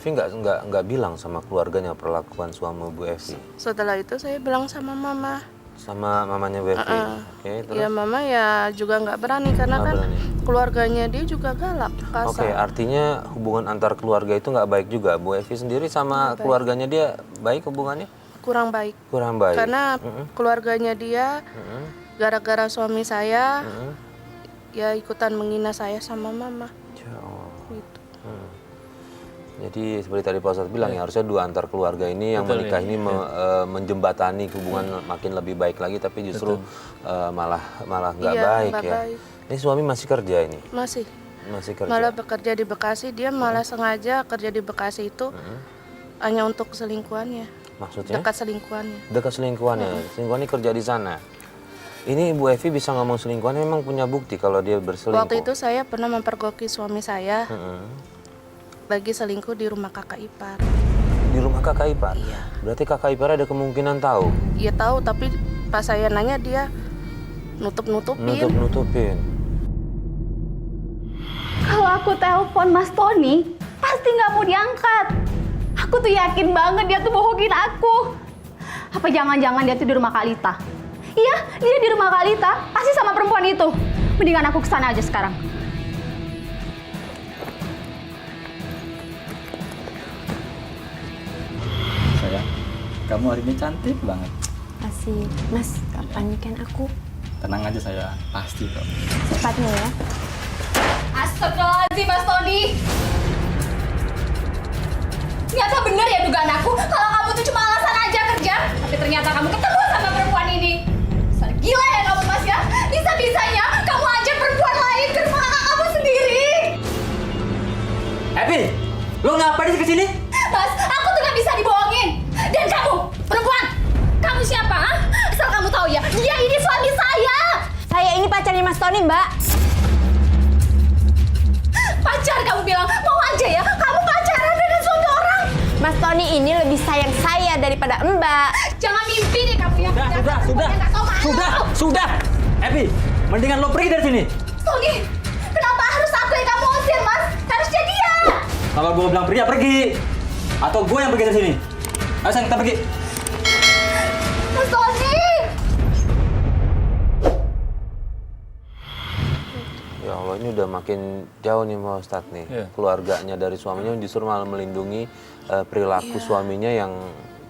Evi nggak bilang sama keluarganya perlakuan suami Bu Evi? Setelah itu saya bilang sama mama. Sama mamanya Bu Evi? Oke, terus? Ya mama ya juga nggak berani karena Nggak kan berani. keluarganya dia juga galak, Oke, kasar. artinya hubungan antar keluarga itu nggak baik juga. Bu Evi sendiri sama keluarganya dia baik hubungannya? Kurang baik. Kurang baik. Karena keluarganya dia gara-gara suami saya ya ikutan menghina saya sama mama. Ya Allah. Gitu. Jadi seperti tadi Pak Ustadz bilang ya harusnya dua antar keluarga ini yang menikah ini menjembatani hubungan makin lebih baik lagi, tapi justru malah nggak Iya, baik nggak ya. baik. Ini suami masih kerja ini? Masih Masih kerja. malah bekerja di Bekasi, dia malah sengaja kerja di Bekasi itu hanya untuk selingkuhannya, Maksudnya? dekat selingkuhannya. Dekat selingkuhannya. Selingkuhannya kerja di sana. Ini Bu Evi bisa ngomong selingkuhannya memang punya bukti kalau dia berselingkuh. Waktu itu saya pernah mempergoki suami saya lagi selingkuh di rumah kakak ipar. Di rumah kakak ipar? Iya. Berarti kakak ipar ada kemungkinan tahu? Iya tahu, tapi pas saya nanya dia nutup-nutupin. Nutup-nutupin. Kalau aku telepon Mas Tony, pasti nggak mau diangkat. Aku tuh yakin banget dia tuh bohongin aku. Apa jangan-jangan dia tuh di rumah Kalita? Iya, dia di rumah Kalita, pasti sama perempuan itu. Mendingan aku kesana aja sekarang. Sayang, kamu hari ini cantik banget. Masih, Mas, kapan nikahin aku? Tenang aja saya, pasti kok. Cepatnya ya. Astagfirullahaladzim, Mas Tony. Ternyata bener ya dugaan aku kalau kamu tuh cuma alasan aja kerja. Tapi ternyata kamu ketemu sama perempuan ini. Dasar gila ya kamu, Mas ya. Bisa-bisanya kamu ajak perempuan lain ke rumah kakak kamu sendiri. Evi, lo ngapain sih kesini? Mas, aku tuh gak bisa dibohongin. Dan kamu, perempuan, kamu siapa? Ha? Asal kamu tahu ya, dia ini suami saya. Saya ini pacarnya Mas Tony, Mbak. Pacar kamu bilang, mau aja ya, kamu pacaran dengan suami orang. Mas Tony ini lebih sayang saya daripada Mbak. Jangan mimpi deh kamu ya. Sudah. Evi, mendingan lo pergi dari sini. Tony, kenapa harus aku yang kamu usir, Mas? Harusnya dia. Kalau gue bilang pergi, ya pergi. Atau gue yang pergi dari sini. Ayo sayang, kita pergi. Mas Tony. Ya Allah, ini udah makin jauh nih Pak Ustadz nih. Keluarganya dari suaminya justru malah melindungi perilaku suaminya yang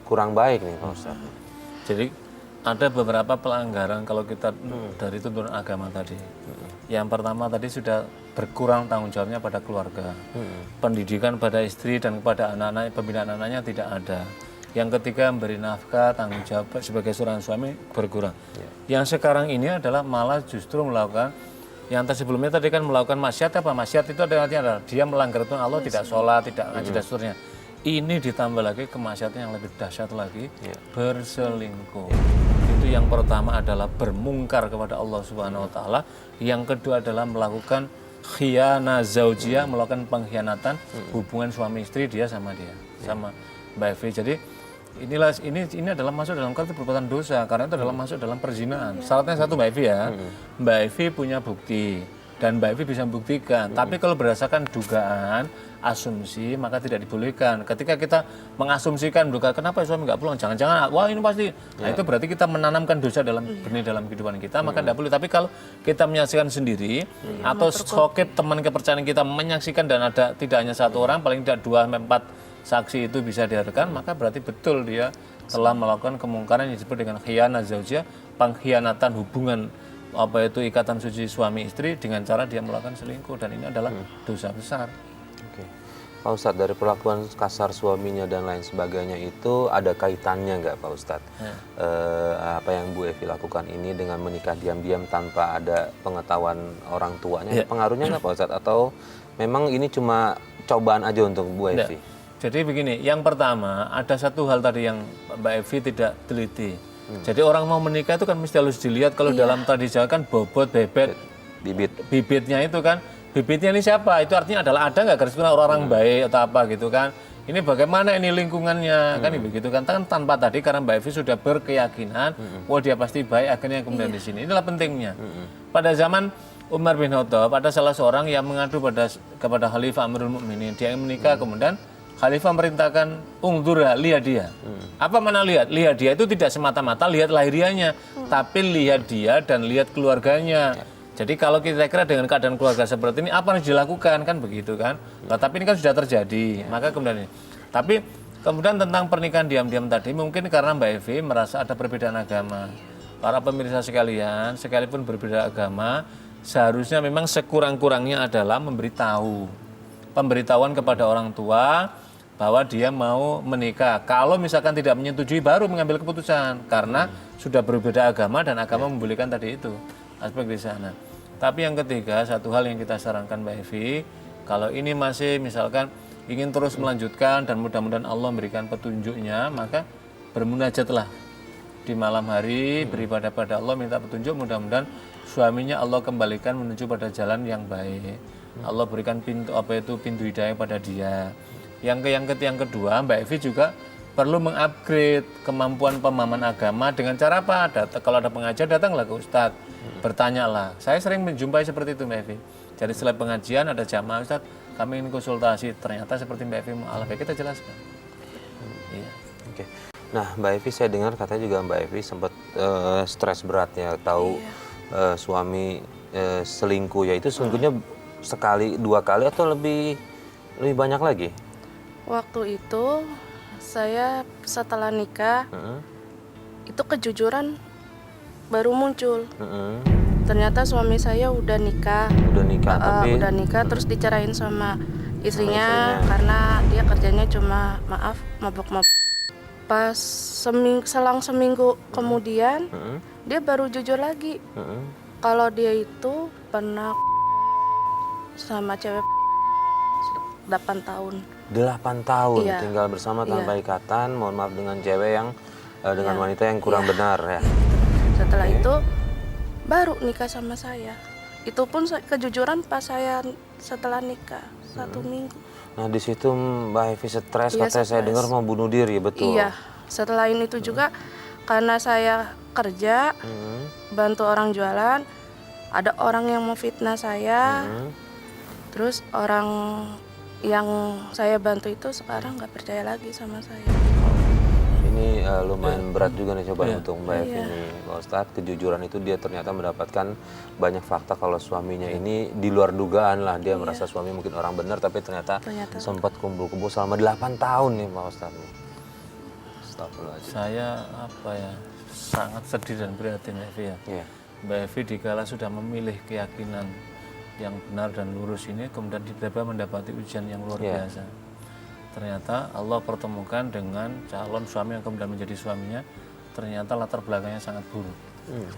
kurang baik nih Pak Ustadz. Jadi ada beberapa pelanggaran kalau kita dari tuntunan agama tadi. Yang pertama tadi sudah berkurang tanggung jawabnya pada keluarga. Pendidikan pada istri dan kepada anak-anak, pembinaan anak-anaknya tidak ada. Yang ketiga memberi nafkah, tanggung jawab sebagai seorang suami berkurang. Yang sekarang ini adalah malah justru melakukan yang sebelumnya tadi kan melakukan maksiat apa? Maksiat itu artinya adalah dia melanggar Tuhan Allah, tidak sholat, tidak ngaji dan seterusnya. Ini ditambah lagi kemaksiatan yang lebih dahsyat lagi, berselingkuh. Itu yang pertama adalah bermungkar kepada Allah Subhanahu wa taala, yang kedua adalah melakukan khiyana zaujiyah, melakukan pengkhianatan hubungan suami istri dia sama Mbak Evi. Jadi ini adalah masuk dalam kategori perbuatan dosa karena itu adalah masuk dalam perzinahan. Syaratnya satu Mbak Evi ya. Mbak Evi punya bukti dan Mbak Evi bisa membuktikan. Tapi kalau berdasarkan dugaan, asumsi, maka tidak dibolehkan. Ketika kita mengasumsikan, kenapa suami nggak pulang? Jangan-jangan, wah ini pasti. Nah itu berarti kita menanamkan dosa dalam benih dalam kehidupan kita, maka tidak boleh. Tapi kalau kita menyaksikan sendiri, atau sokip teman kepercayaan kita menyaksikan dan ada tidak hanya satu orang, paling tidak 2-4 saksi itu bisa dihadirkan, maka berarti betul dia telah melakukan kemungkaran yang disebut dengan khiyana zaujiyah, pengkhianatan hubungan apa itu ikatan suci suami istri dengan cara dia melakukan selingkuh, dan ini adalah dosa besar. Oke. Pak Ustadz, dari perlakuan kasar suaminya dan lain sebagainya itu ada kaitannya nggak Pak Ustadz? Apa yang Bu Evi lakukan ini dengan menikah diam-diam tanpa ada pengetahuan orang tuanya, ada pengaruhnya nggak Pak Ustadz? Atau memang ini cuma cobaan aja untuk Bu Evi? Jadi begini, yang pertama ada satu hal tadi yang Mbak Evi tidak teliti. Jadi orang mau menikah itu kan mesti harus dilihat, kalau dalam tradisi Jawa kan bobot, bebet, bibitnya itu kan. Bibitnya ini siapa? Itu artinya adalah ada nggak garis keturunan orang baik atau apa gitu kan. Ini bagaimana ini lingkungannya kan begitu kan. Tanpa tadi karena Mbak Evi sudah berkeyakinan, wah dia pasti baik, akhirnya kemudian di sini. Inilah pentingnya. Pada zaman Umar bin Khattab ada salah seorang yang mengadu kepada Khalifah Amirul Mukminin, dia yang menikah kemudian Khalifah merintahkan ungdura, lihat dia. Apa mana lihat? Lihat dia itu tidak semata-mata lihat lahirianya, tapi lihat dia dan lihat keluarganya. Jadi kalau kita kira dengan keadaan keluarga seperti ini, apa yang harus dilakukan? Kan begitu kan? Nah, tapi ini kan sudah terjadi, maka kemudian ini. Tapi kemudian tentang pernikahan diam-diam tadi, mungkin karena Mbak Evi merasa ada perbedaan agama. Para pemirsa sekalian, sekalipun berbeda agama, seharusnya memang sekurang-kurangnya adalah memberitahu. Pemberitahuan kepada orang tua bahwa dia mau menikah. Kalau misalkan tidak menyetujui, baru mengambil keputusan. Karena sudah berbeda agama dan agama membolehkan tadi itu. Aspek di sana. Tapi yang ketiga, satu hal yang kita sarankan Mbak Evi, kalau ini masih misalkan ingin terus melanjutkan dan mudah-mudahan Allah memberikan petunjuknya, maka bermunajatlah di malam hari, beribadah pada Allah, minta petunjuk, mudah-mudahan suaminya Allah kembalikan menuju pada jalan yang baik. Allah berikan pintu hidayah pada dia. Yang kedua, Mbak Evi juga perlu mengupgrade kemampuan pemahaman agama dengan cara apa? Kalau ada pengajar, datanglah ke Ustadz, bertanyalah. Saya sering menjumpai seperti itu Mbak Evi. Jadi setelah pengajian ada jamaah, Ustadz, kami ingin konsultasi. Ternyata seperti Mbak Evi mu'alaf, kita jelaskan. Iya. Oke. Nah, Mbak Evi, saya dengar katanya juga Mbak Evi sempat stres berat ya, tahu suami selingkuh, ya itu sungguhnya sekali, 2 kali atau lebih banyak lagi? Waktu itu saya setelah nikah itu kejujuran baru muncul. Ternyata suami saya udah nikah. Tapi udah nikah terus dicerain sama istrinya karena dia kerjanya cuma mabok-mabok. Pas selang seminggu kemudian dia baru jujur lagi. Kalau dia itu pernah sama cewek 8 tahun. 8 tahun Iya. tinggal bersama tanpa ikatan, mohon maaf, dengan cewek yang dengan Iya. wanita yang kurang benar ya. Setelah itu baru nikah sama saya. Itu pun kejujuran pas saya setelah nikah 1 minggu. Nah, di situ Mbak Evi stres, Iya, katanya saya stres. dengar mau bunuh diri, betul? Iya. Setelah itu juga karena saya kerja bantu orang jualan, ada orang yang mau fitnah saya. Terus orang yang saya bantu itu sekarang nggak percaya lagi sama saya. Ini lumayan berat juga nih cobaan untuk Mbak Evi Iya. nih, Pak Ustadz. Kejujuran itu dia ternyata mendapatkan banyak fakta kalau suaminya ini di luar dugaan lah. Dia merasa suami mungkin orang benar, tapi ternyata sempat kumpul-kumpul selama 8 tahun nih Pak Ustadz. Astagfirullahaladzim. Saya sangat sedih dan prihatin Mbak Evi ya. Iya. Mbak Evi dikala sudah memilih keyakinan yang benar dan lurus ini, kemudian tiba-tiba mendapati ujian yang luar biasa. Ternyata Allah pertemukan dengan calon suami yang kemudian menjadi suaminya, ternyata latar belakangnya sangat buruk.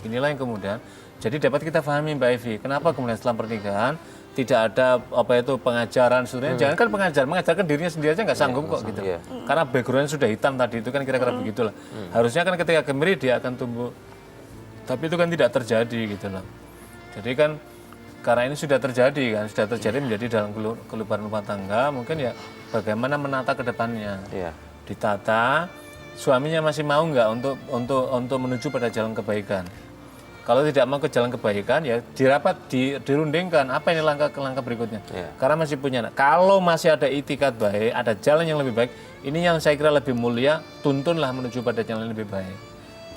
Inilah yang kemudian jadi dapat kita pahami Mbak Evi, kenapa kemudian setelah pernikahan tidak ada pengajaran, sebenarnya jangan kan mengajarkan dirinya sendiri aja nggak sanggup kok gitu. Karena backgroundnya sudah hitam tadi itu kan kira-kira begitulah. Harusnya kan ketika gemeri dia akan tumbuh, tapi itu kan tidak terjadi gitu loh. Jadi kan karena ini sudah terjadi menjadi dalam kelubaran rumah tangga, mungkin ya bagaimana menata ke depannya. Ditata, suaminya masih mau nggak untuk menuju pada jalan kebaikan. Kalau tidak mau ke jalan kebaikan, ya dirapat, dirundingkan apa ini langkah berikutnya. Karena masih punya anak. Kalau masih ada itikat baik, ada jalan yang lebih baik, ini yang saya kira lebih mulia, tuntunlah menuju pada jalan yang lebih baik.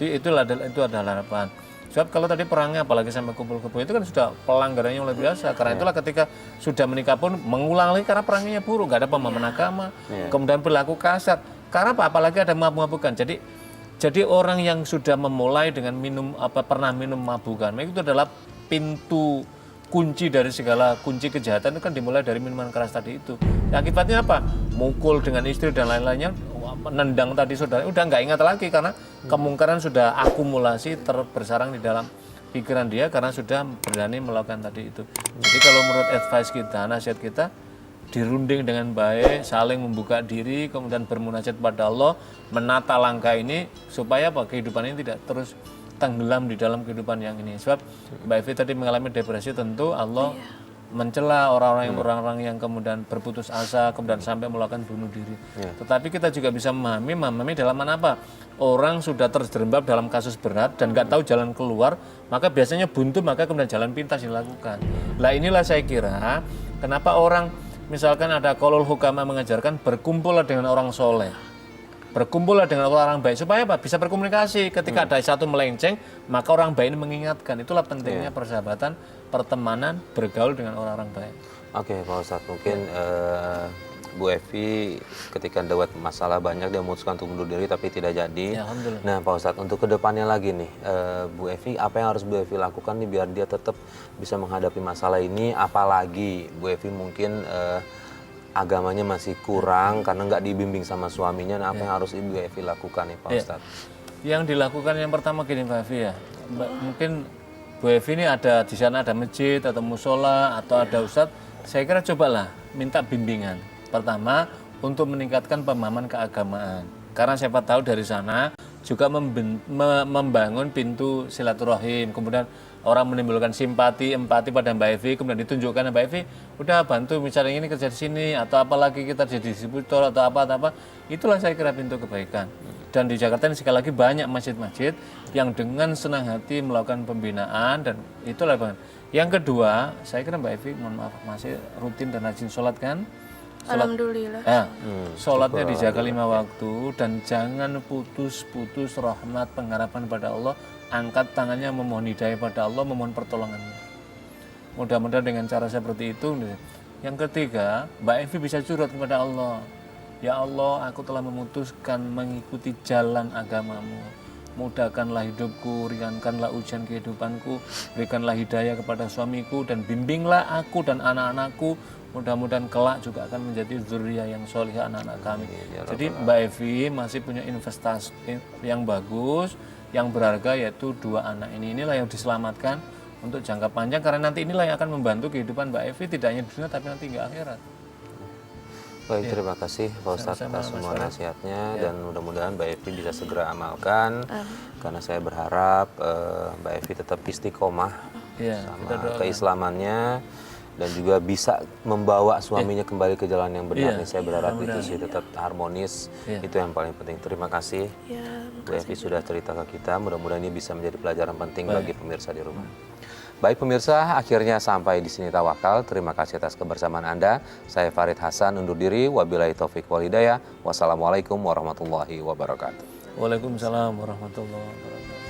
Itu adalah harapan. Sebab kalau tadi perangnya apalagi sampai kumpul-kumpul itu kan sudah pelanggarannya luar biasa. Karena itulah ketika sudah menikah pun mengulang lagi karena perangnya buruk, nggak ada pemahaman agama, kemudian berlaku kasar. Karena apalagi ada mabuk-mabukan. Jadi orang yang sudah memulai dengan pernah minum mabukan, itu adalah pintu kunci dari segala kunci kejahatan itu kan dimulai dari minuman keras tadi itu. Akibatnya apa? Mukul dengan istri dan lain-lainnya, nendang tadi saudara, udah nggak ingat lagi karena kemungkaran sudah akumulasi bersarang di dalam pikiran dia karena sudah berani melakukan tadi itu. Jadi kalau menurut advice kita, nasihat kita, dirunding dengan baik, saling membuka diri, kemudian bermunajat pada Allah, menata langkah ini supaya kehidupan ini tidak terus tenggelam di dalam kehidupan yang ini. Sebab Mbak Evi tadi mengalami depresi, tentu Allah mencela orang-orang yang kemudian berputus asa, kemudian sampai melakukan bunuh diri. Tetapi kita juga bisa memahami dalam mana apa? Orang sudah terjerembab dalam kasus berat dan nggak tahu jalan keluar, maka biasanya buntu, maka kemudian jalan pintas dilakukan. Lah inilah saya kira kenapa orang misalkan ada qaulul hukama mengajarkan berkumpullah dengan orang soleh. Berkumpullah dengan orang baik supaya apa? Bisa berkomunikasi. Ketika ada satu melenceng, maka orang baik ini mengingatkan. Itulah pentingnya persahabatan, pertemanan, bergaul dengan orang-orang baik. Oke, Pak Ustadz, mungkin Bu Evi ketika lewat masalah banyak dia memutuskan untuk mundur diri tapi tidak jadi. Ya, alhamdulillah. Nah, Pak Ustadz, untuk kedepannya lagi nih, Bu Evi, apa yang harus Bu Evi lakukan nih biar dia tetap bisa menghadapi masalah ini? Apalagi Bu Evi mungkin agamanya masih kurang karena nggak dibimbing sama suaminya. Nah, apa yang harus Ibu Evi lakukan nih, Pak Ustadz? Yang dilakukan yang pertama gini, Pak Evi ya. Mungkin Bu Evi ini ada di sana ada masjid atau musola atau ada ustadz. Saya kira cobalah minta bimbingan. Pertama, untuk meningkatkan pemahaman keagamaan. Karena siapa tahu dari sana juga membangun pintu silaturahim. Kemudian orang menimbulkan simpati, empati pada Mbak Evi, kemudian ditunjukkan Mbak Evi, udah bantu misalnya ini kerja di sini, atau apalagi kita jadi distributor atau apa. Itulah saya kira pintu kebaikan. Dan di Jakarta ini sekali lagi banyak masjid-masjid yang dengan senang hati melakukan pembinaan dan itulah Bang. Yang kedua, saya kira Mbak Evi, mohon maaf, masih rutin dan rajin sholat kan? Alhamdulillah. Sholatnya dijaga 5 waktu dan jangan putus-putus rahmat pengharapan pada Allah. Angkat tangannya memohon hidayah pada Allah, memohon pertolongannya. Mudah-mudahan dengan cara seperti itu. Yang ketiga, Mbak Evi bisa curhat kepada Allah. Ya Allah, aku telah memutuskan mengikuti jalan agamamu. Mudahkanlah hidupku, ringankanlah ujian kehidupanku, berikanlah hidayah kepada suamiku, dan bimbinglah aku dan anak-anakku. Mudah-mudahan kelak juga akan menjadi zuriyah yang solih anak-anak kami. Jadi Mbak Evi masih punya investasi yang bagus, yang berharga, yaitu 2 anak ini. Inilah yang diselamatkan untuk jangka panjang, karena nanti inilah yang akan membantu kehidupan Mbak Evi tidak hanya di dunia tapi nanti hingga akhirat. Baik, terima kasih Pak Ustadz atas semua nasihatnya dan mudah-mudahan Mbak Evi bisa segera amalkan. Karena saya berharap Mbak Evi tetap istiqomah sama keislamannya dan juga bisa membawa suaminya kembali ke jalan yang benar. Saya berharap itu sih tetap harmonis. Itu yang paling penting. Terima kasih Bu Evi sudah cerita ke kita. Mudah-mudahan ini bisa menjadi pelajaran penting bagi pemirsa di rumah. Baik pemirsa, akhirnya sampai di sini Tawakal. Terima kasih atas kebersamaan Anda. Saya Farid Hasan undur diri. Wabillahi taufik wal hidayah. Wassalamualaikum warahmatullahi wabarakatuh. Waalaikumsalam warahmatullahi wabarakatuh.